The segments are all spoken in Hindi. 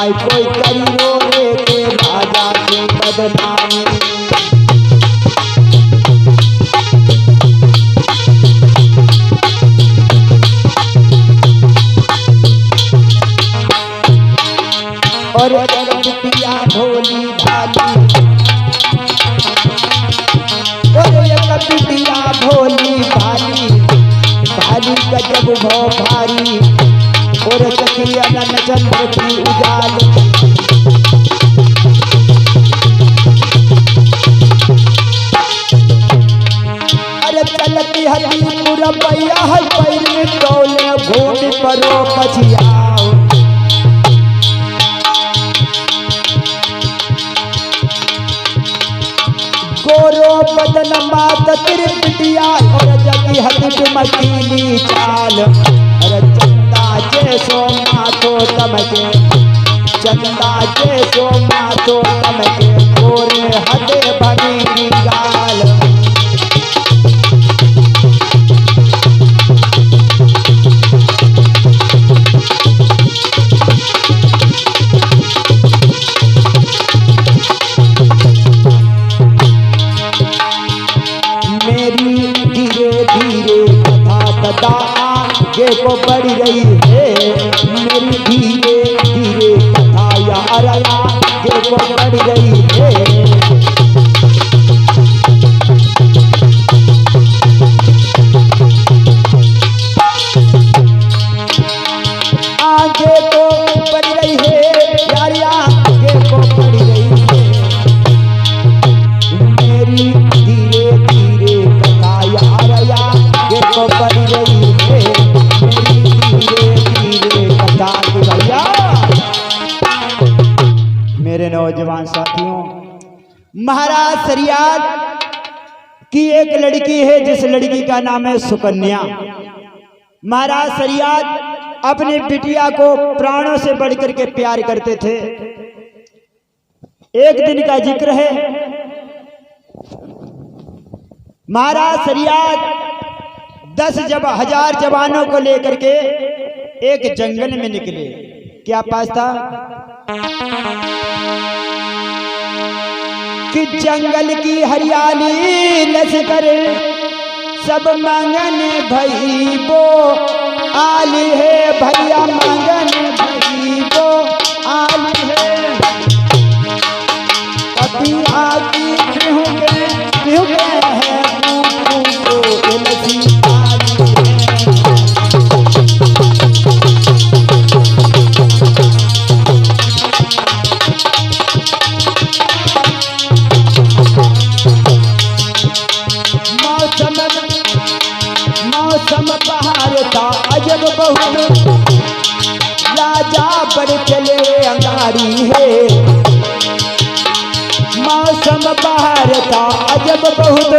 आए कोई करी रोए के राजा की बदनामी। और बिटिया भोली भाली, और एक बिटिया भोली भाली, भाली गजब भो भारी, और सखी अनन चंद्र की उजाल। अरे चलती हरी मुरबैया है पैर में डोले भूमि परो पछियाओ। गोरो बदन मात तिरपिटिया और जगी हथ मकीनी चाल। अरे चंदा जे सो माथो तमके, चंदा जे सो माथो तमके, गोरे हदे बनी गाल। आगे को बढ़ रही है मेरी धीरे धीरे कथा यार, आगे को बढ़ रही है। आगे को बढ़ रही है यार, आगे को बढ़ रही है मेरी धीरे धीरे कथा यार, आगे को बढ़ रही है धीरे धीरे कथा। भैया मेरे नौजवान साथियों, महाराज शरियात की एक लड़की है जिस लड़की का नाम है सुकन्या। महाराज शरियात अपनी बिटिया को प्राणों से बढ़कर के प्यार करते थे। एक दिन का जिक्र है, महाराज शरियात 10,000 जवानों को लेकर के एक जंगल में निकले। क्या पास था कि जंगल की हरियाली लश्कर सब मांगन भई वो आल है, भैया मांगन भई वो आल है। अभी आगे क्यों है मौसम बहार था अजब बहुत, राजा बड़ चले अंगारी है। मौसम बहार था अजब बहुत,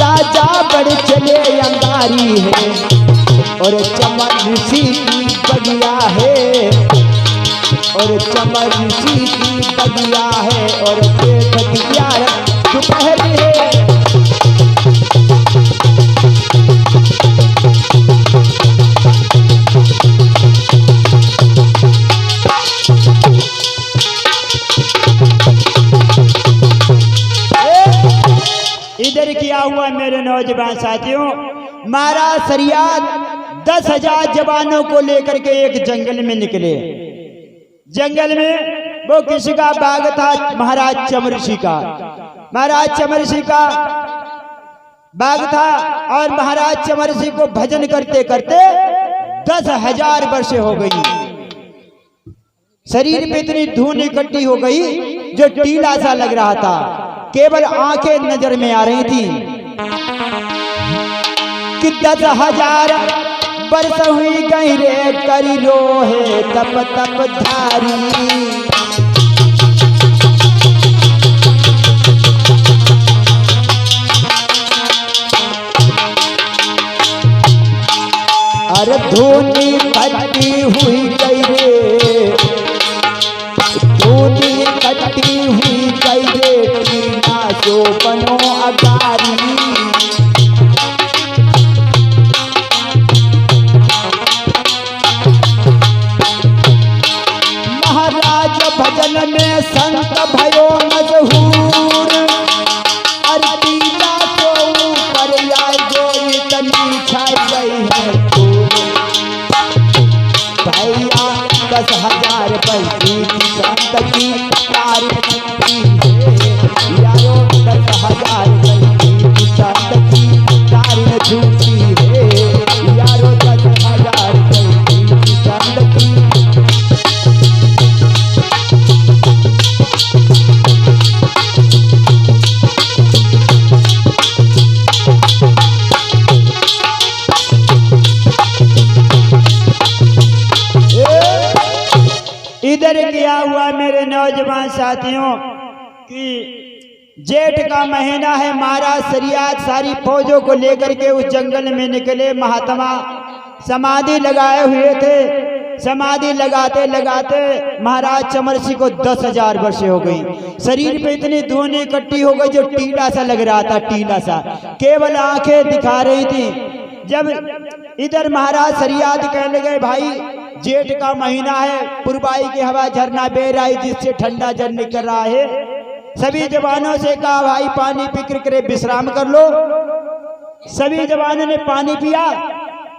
राजा बड़ चले अंगारी है। और चमन ऋषि की बगिया है, और चमन ऋषि की बगिया है, और पेट की 11 दोपहर है। इधर किया हुआ मेरे नौजवान साथियों, महाराज शरियात 10,000 जवानों को लेकर के एक जंगल में निकले। जंगल में वो किसी का बाग था, महाराज चमरसी का। महाराज चमरसी का बाग था और महाराज चमरसी को भजन करते करते 10,000 वर्ष हो गई। शरीर पे इतनी धूल इकट्ठी हो गई जो टीला सा लग रहा था, केवल आंखें नजर में आ रही थी कि 10,000 वर्ष हुई गई रे करी रोहे तप तप धारी। अरे धूनी कट्टी हुई गई रे, धूनी कट्टी हुई गई रे, टीना जो बनो अगारी। महाराज 10,000 पैसे संत की तारीफ की है यारो 10,000 पैसे संत की तारीफ झूठी है यारो 10,000 पैसे संत की। इधर क्या हुआ मेरे नौजवान साथियों कि जेठ का महीना है, महाराज शरियात सारी फौजों को लेकर के उस जंगल में निकले। महात्मा समाधि लगाए हुए थे। समाधि लगाते लगाते महाराज चमर सिंह को 10,000 वर्ष हो गई। शरीर पे इतनी धुएं इकट्ठी हो गई जो टीला सा लग रहा था, टीला सा, केवल आंखें दिखा रही थी। जब इधर महाराज शरियात कहने लगे भाई जेठ का महीना है, पूर्वाई की हवा झरना बह रहा है जिससे ठंडा जल निकल रहा है। सभी जवानों से कहा भाई पानी पी कर विश्राम कर लो। सभी जवानों ने पानी पिया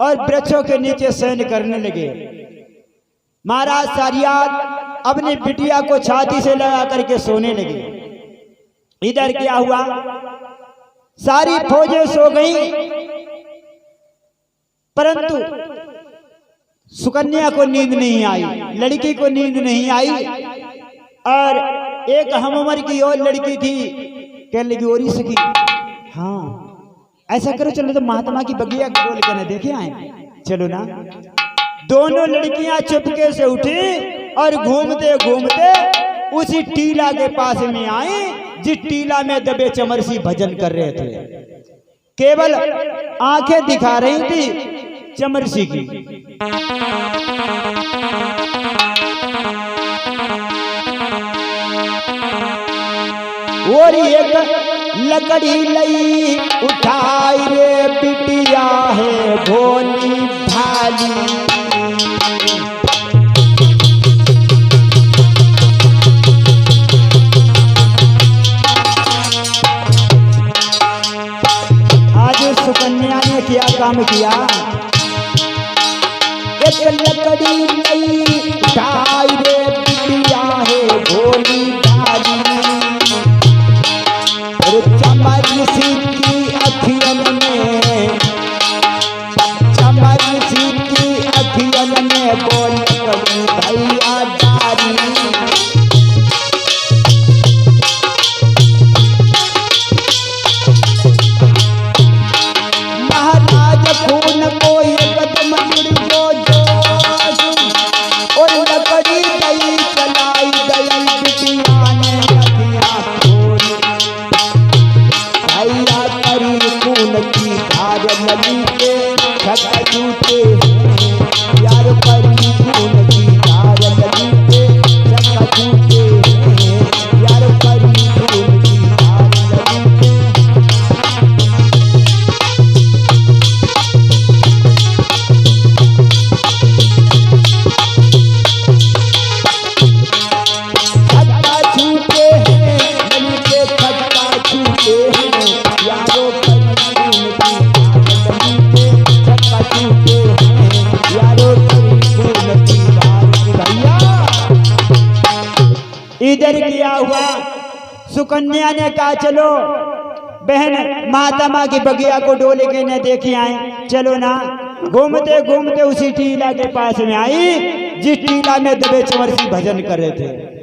और वृक्षों के नीचे शयन करने लगे। महाराज शरियात अपनी बिटिया को छाती से लगा करके सोने लगे। इधर क्या हुआ, सारी फौजें सो गई परंतु सुकन्या को नींद नहीं आई, लड़की को नींद नहीं आई। और एक हम उम्र की और लड़की थी, कहने लगी ओरी सकी हाँ ऐसा करो चलो तो महात्मा की बगिया बोल के ना देखे आए, चलो ना। दोनों लड़कियां चुपके से उठी और घूमते घूमते उसी टीला के पास में आई जिस टीला में दबे चमर सिंह भजन कर रहे थे। केवल आंखें दिखा रही थी चमर सिंह की। और एक लकड़ी लई उठाई रे बिटिया है भोली भाली। आज सुकन्या ने क्या काम किया, एक लकड़ी लई उठाई रे बिटिया है भोली भाली। चमर सिंह की अखियन में, चमर सिंह की अखियन में बोल करी भैया डारी। महाराज खून को एक कदम जो और लकड़ी गई चलाई गई बिटिया ने अखियां खोली। भैया करी खून की धार नदी के छक्का छूटे यार, करी खून की धार नदी के छक्का छूटे यार, करी खून की धार नदी के। छक्का छूटे हैं नदी के छक्का छूटे हैं यारो, करी खून की छक्का छूटे हैं यारो, करी खून की भैया। इधर क्या हुआ, सुकन्या ने कहा चलो बहन महात्मा की बगिया को डोले के न देखे आए, चलो ना। घूमते घूमते उसी टीला के पास में आई जिस टीला में दबे चमर सिंह भजन कर रहे थे।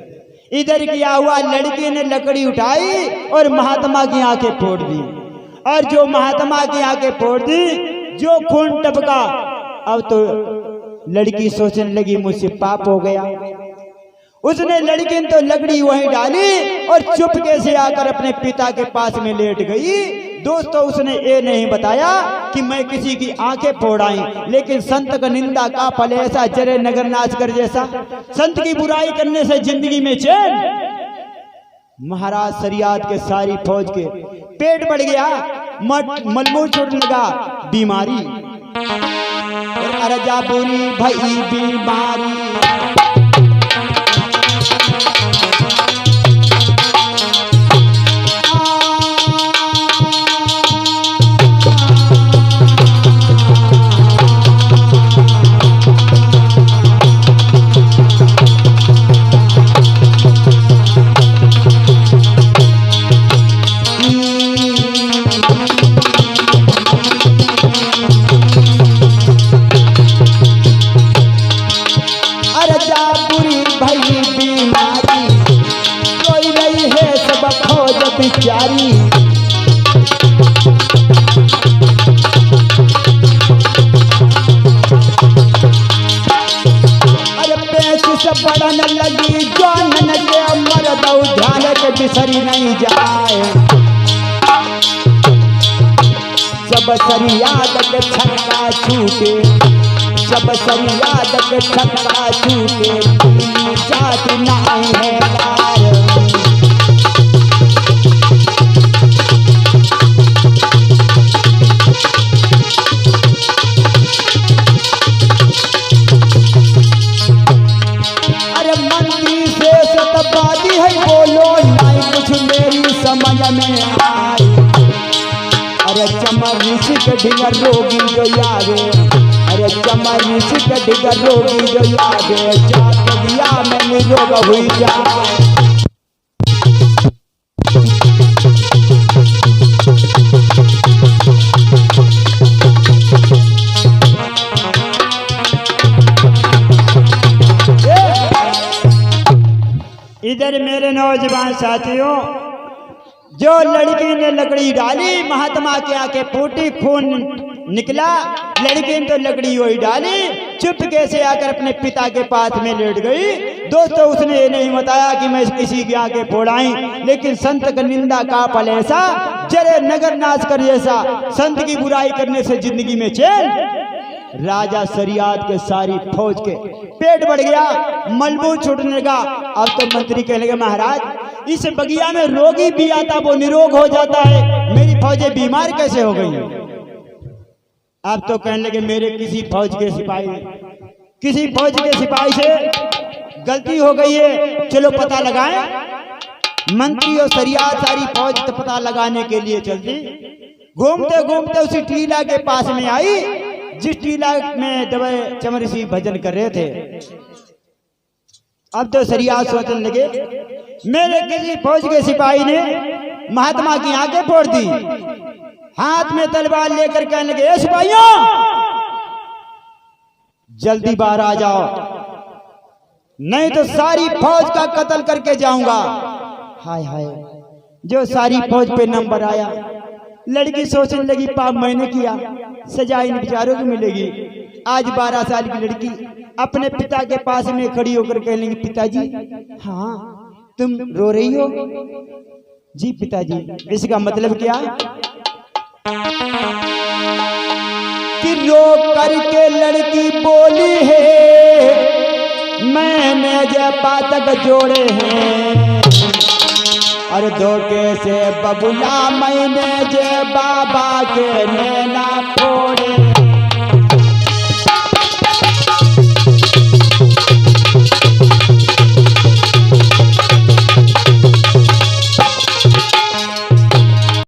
इधर क्या हुआ, लड़की ने लकड़ी उठाई और महात्मा की आंखें फोड़ दी। और जो महात्मा की आंखें फोड़ दी, जो खून टपका, अब तो लड़की सोचने लगी मुझसे पाप हो गया। उसने लड़की ने तो लकड़ी वहीं डाली और चुपके से आकर अपने पिता के पास में लेट गई। दोस्तों उसने ये नहीं बताया कि मैं किसी की आंखें फोड़ आई, लेकिन संत का निंदा का फल ऐसा जरे नगर नाच कर जैसा। संत की बुराई करने से जिंदगी में चैन। महाराज शरियात के सारी फौज के पेट बढ़ गया, मलमूल छोड़ने लगा, बीमारी अरजा बुरी भई बीमारी। जारी। अरे पेच से बढ़न लगी जानन के मर्द ध्यान के बिसरी नहीं जाए। जब सरियाद के छक्का छूटे, जब सरियाद के छक्का छूटे, जात नहीं है पार। अरे मंत्री से सतबादी है बोलो नहीं कुछ मेरी समझ में आई। अरे चमर ऋषि के ढिगर रोगी जो यावे, अरे चमर ऋषि के ढिगर रोगी जो यावे, जात दिया में निरोग हुई जाए। इधर मेरे नौजवान साथियों, जो लड़की ने लकड़ी डाली महात्मा के आके फूटी, खून निकला, लड़की ने तो लकड़ी वही डाली, चुपके से आकर अपने पिता के पास में लेट गई। दोस्तों उसने ये नहीं बताया कि मैं किसी के आगे फोड़ाई, लेकिन संत का निंदा का फल ऐसा, जरे नगर नाश कर जैसा, संत की बुराई करने से जिंदगी में चैन। राजा सरियाद के सारी फौज के पेट बढ़ गया, मलबू छूटने लगा। अब तो मंत्री कहने लगे महाराज इस बगिया में रोगी भी आता वो निरोग हो जाता है, मेरी फौजें बीमार कैसे हो गई? अब तो कहने लगे मेरे किसी फौज के सिपाही से गलती हो गई है, चलो पता लगाएं। मंत्री और सरियाद सारी फौज तो पता लगाने के लिए चलती, घूमते घूमते उसी टीला के पास में आई जिस टीला में दबे चमरसी भजन कर रहे थे। अब तो सरियाद सोचने लगे मेरे किसी फौज के सिपाही ने महात्मा की आंखें फोड़ दी, हाथ में तलवार लेकर कहने लगे ए सिपाहियों जल्दी बाहर आ जाओ, नहीं तो सारी फौज का कत्ल करके जाऊंगा। हाय हाय, जो सारी फौज पे नंबर आया। लड़की सोचने लगी पाप मैंने किया, सजा इन बेचारों को मिलेगी। आज 12 साल की लड़की अपने पिता के पास में खड़ी होकर कह लेंगी पिताजी, हाँ तुम रो रही हो? जी पिताजी। इसका मतलब क्या कि रो करके लड़की बोली है मैंने जब पातक जोड़े हैं, और धोखे से बबुला मैंने जे बाबा के नैना फोड़े।